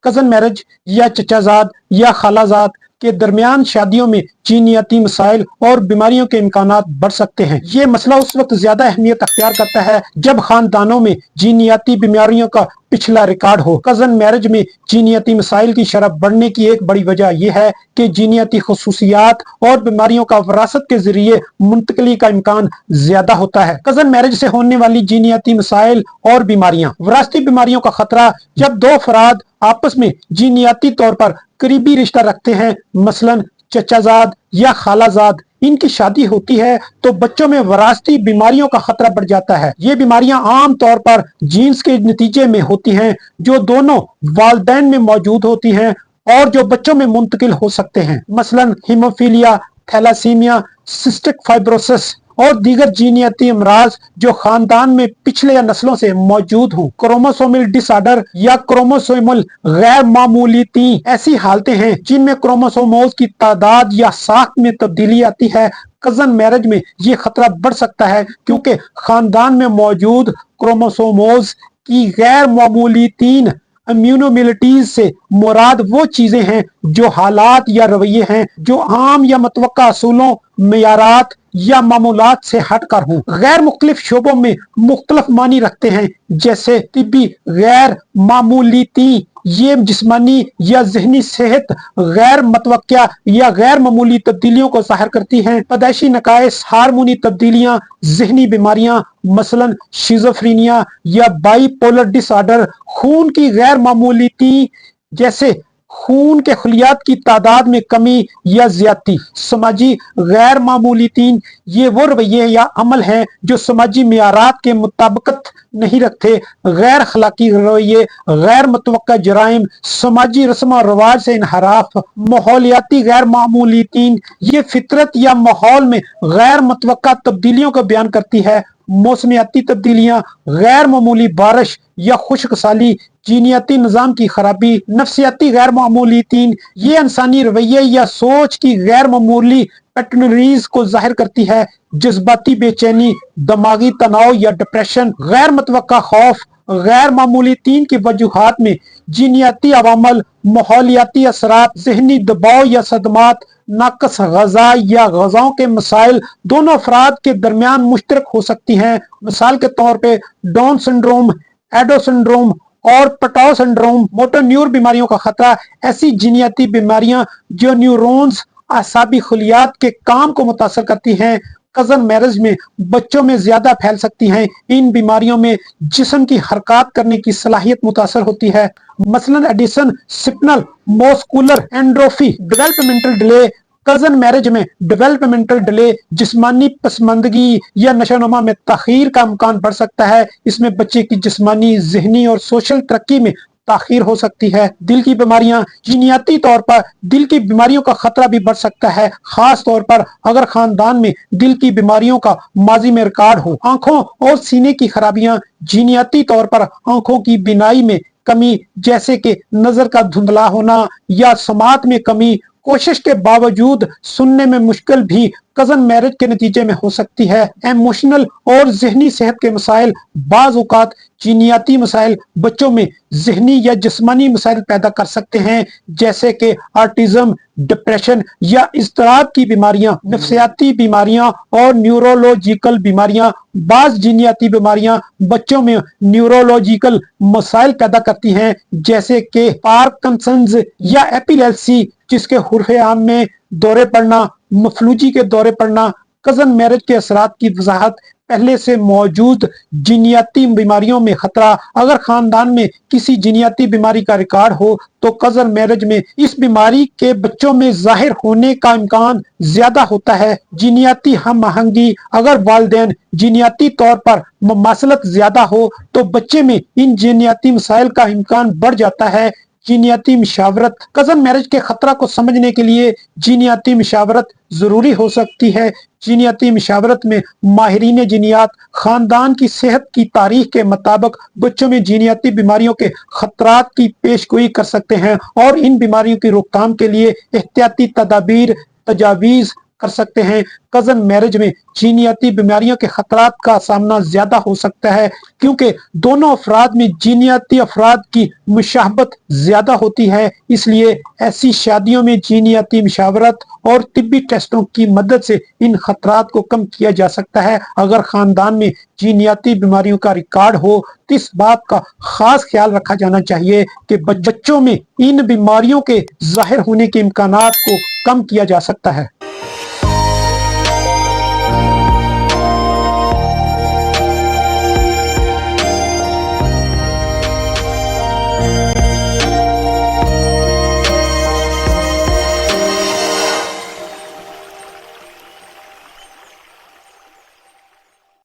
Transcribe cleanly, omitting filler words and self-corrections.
Cousin marriage या चचाजाद या खालाजाद के दरमियान शादियों में जीनियाती मसाइल और बीमारियों के इम्कानात बढ़ सकते हैं। ये मसला उस वक्त ज्यादा अहमियत अख्तियार करता है जब खानदानों में जीनियाती बीमारियों का पिछला रिकॉर्ड हो। कजन मैरिज में जीनियाती मसाइल की शरह बढ़ने की एक बड़ी वजह यह है कि जीनियाती खसूसियात और बीमारियों का विरासत के जरिए मुंतकली का इम्कान ज्यादा होता है। कजन मैरिज से होने वाली जीनियाती मसाइल और बीमारियां। विरासती बीमारियों का खतरा जब दो अफराद आपस में जीनियाती तौर पर करीबी रिश्ता रखते हैं, मसलन चचाजाद या खालाजाद, इनकी शादी होती है तो बच्चों में विरासती बीमारियों का खतरा बढ़ जाता है। ये बीमारियां आम तौर पर जीन्स के नतीजे में होती हैं जो दोनों वालिदैन में मौजूद होती हैं और जो बच्चों में मुंतकिल हो सकते हैं, मसलन हीमोफीलिया, थैलासीमिया, सिस्टिक फाइब्रोसिस और दीगर जीनियाती अमराज जो खानदान में पिछले या नस्लों से मौजूद हों। क्रोमोसोमल डिसऑर्डर या क्रोमोसोमल गैर मामूलियती ऐसी हालतें हैं जिनमें क्रोमोसोमोज की तादाद या साख में तब्दीली आती है। कजन मैरिज में ये खतरा बढ़ सकता है क्योंकि खानदान में मौजूद क्रोमोसोमोज की गैर मामूलियतीन इम्यूनोमिलिटीज से मुराद वो चीजें हैं जो हालात या रवैये हैं जो आम या मतवक्का असूलों, मेयारात या मामूलात से हटकर हों। गैर मुख्तलिफ शोबों में मुख्तलिफ मानी रखते हैं, जैसे तिब्बी गैर मामूलियती ये जिस्मानी या जहनी सेहत गैर मतवक्या या गैर मामूली तब्दीलियों को जाहिर करती हैं। पैदाइशी नकाइस, हार्मोनी तब्दीलियां, जहनी बीमारियां मसलन शिज़ोफ्रेनिया या बाइपोलर डिसऑर्डर, खून की गैर मामूलियती जैसे खून के खलियात की तादाद में कमी या ज्यादती। समाजी गैर मामूलियतीन ये वो रवैये या अमल हैं जो समाजी मियारात के मुताबिकत नहीं रखते। गैर अखलाकी रवैये, गैर मुतवक्का जराइम, समाजी रस्म और रिवाज से इनहराफ। माहौलियाती गैर मामूलियतीन ये फितरत या माहौल में गैर मुतवक्का तब्दीलियों को बयान करती है। मौसमियाती तब्दीलियां, गैर मामूली बारिश या खुश्क साली, जीनियाती निजाम की खराबी। नफ्सियाती गैर मामूलियतीन ये इंसानी रवैये या सोच की गैर मामूली पैटर्नरीज को जाहिर करती है। जज्बाती बेचैनी, दिमागी तनाव या डिप्रेशन, गैर मुतवक्का खौफ। गैर मामूलियतीन की वजूहात में जीनियाती अवामल, माहौलियाती असरात, जहनी दबाव या सदमात, नाकस गजा या गजाओं के मसाइल दोनों अफराद के दरमियान मुश्तरक हो सकती हैं। मिसाल के तौर पे डाउन सिंड्रोम, एडो सिंड्रोम और पटाओ सिंड्रोम। मोटर न्यूर बीमारियों का खतरा ऐसी जीनियाती बीमारियां जो न्यूरॉन्स, आसाबी खलियात के काम को मुतासर करती हैं, कजन मैरिज में बच्चों में ज्यादा फैल सकती हैं। इन बीमारियों में जिस्म की हरकत करने की सलाहियत मुतासर होती है, मसलन Addison, spinal muscular atrophy. Developmental delay, cousin marriage में डेवलपमेंटल डिले जिस्मानी पसमंदगी या नशोनुमा में ताखीर का इम्कान बढ़ सकता है। इसमें बच्चे की जिस्मानी, जहनी और सोशल तरक्की में ताखीर हो सकती है। दिल की बीमारियां, जीनियाती तौर पर दिल की बीमारियों का खतरा भी बढ़ सकता है, खास तौर पर अगर खानदान में दिल की बीमारियों का माजी में रिकॉर्ड हो। आंखों और सीने की खराबियां, जीनियाती तौर पर आंखों की बीनाई में कमी जैसे कि नजर का धुंधला होना या समात में कमी, कोशिश के बावजूद सुनने में मुश्किल भी कजन मैरिज के नतीजे में हो सकती है। इमोशनल और जहनी सेहत के मसाइल, बाज औकात जीनियाती मसाइल बच्चों में जहनी या जिस्मानी मसाइल पैदा कर सकते हैं, जैसे कि ऑटिज्म, डिप्रेशन या इज़्तिराब की बीमारियां। नफ्सियाती बीमारियां और न्यूरोलॉजिकल बीमारियां, बाज जीनियाती बीमारियां बच्चों में न्यूरोलॉजिकल मसाइल पैदा करती हैं, जैसे कि पार्किंसंस या एपिलेप्सी, जिसके हुर्फ़े आम में दौरे पड़ना, मफलूजी के दौरे पड़ना। कजन मैरिज के असरात की वजाहत, पहले से मौजूद जीनियाती बीमारियों में खतरा। अगर खानदान में किसी जीनियाती बीमारी का रिकॉर्ड हो तो कजन मैरिज में इस बीमारी के बच्चों में जाहिर होने का इम्कान ज्यादा होता है। जीनियाती हम आहंगी, अगर वालिदैन जीनियाती तौर पर ममासलत ज्यादा हो तो बच्चे में इन जीनियाती मसाइल का इम्कान बढ़ जाता है। जीनियाती मशावरत, कजन मैरिज के खतरा को समझने के लिए जीनियाती मशावरत जरूरी हो सकती है। जीनियाती मशावरत में माहिरीन जीनियात खानदान की सेहत की तारीख के मुताबिक बच्चों में जीनियाती बीमारियों के खतरात की पेशगोई कर सकते हैं और इन बीमारियों की रोकथाम के लिए एहतियाती तदाबीर तजावीज कर सकते हैं। कजन मैरिज में जीनियाती बीमारियों के खतरात का सामना ज्यादा हो सकता है, क्योंकि दोनों अफराद में जीनियाती अफराद की मुशाहबत ज्यादा होती है। इसलिए ऐसी शादियों में जीनियाती मशावरत और तिब्बी टेस्टों की मदद से इन खतरात को कम किया जा सकता है। अगर खानदान में जीनियाती बीमारियों का रिकॉर्ड हो तो इस बात का खास ख्याल रखा जाना चाहिए कि बच्चों में इन बीमारियों के जाहिर होने के इम्कानात को कम किया जा सकता है।